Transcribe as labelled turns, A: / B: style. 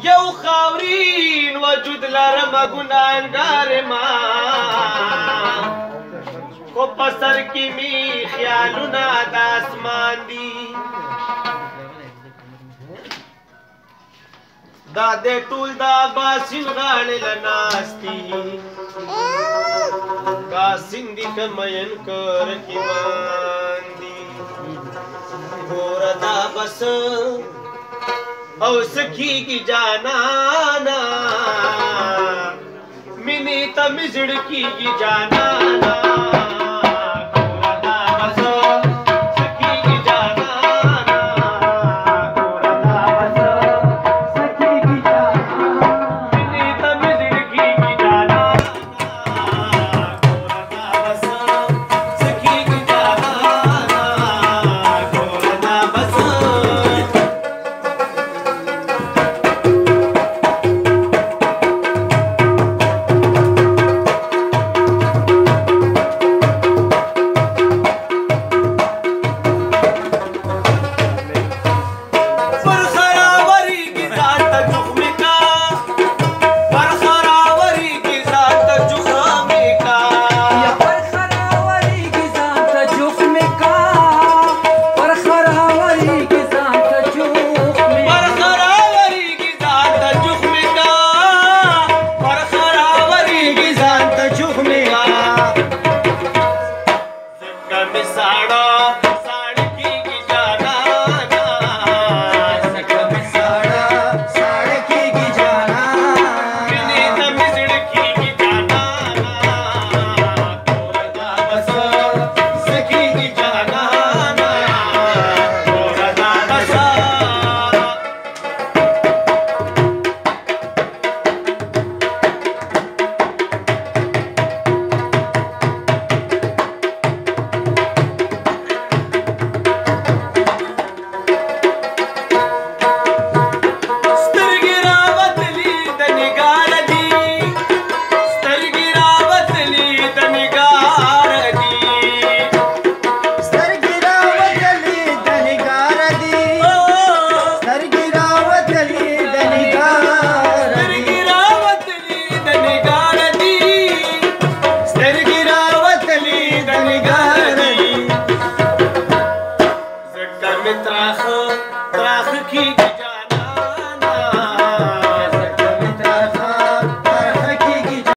A: یو خاورین وجود لرم گناهگار ما خو په سر کې می خیالونه د اسمان دي دا د ټول دا باسین غاړې له ناستي کا سندي کمین کر کې باندې ګوره دا بس او سکیږي جانانا مینې ته مې زړه کېږي جانانا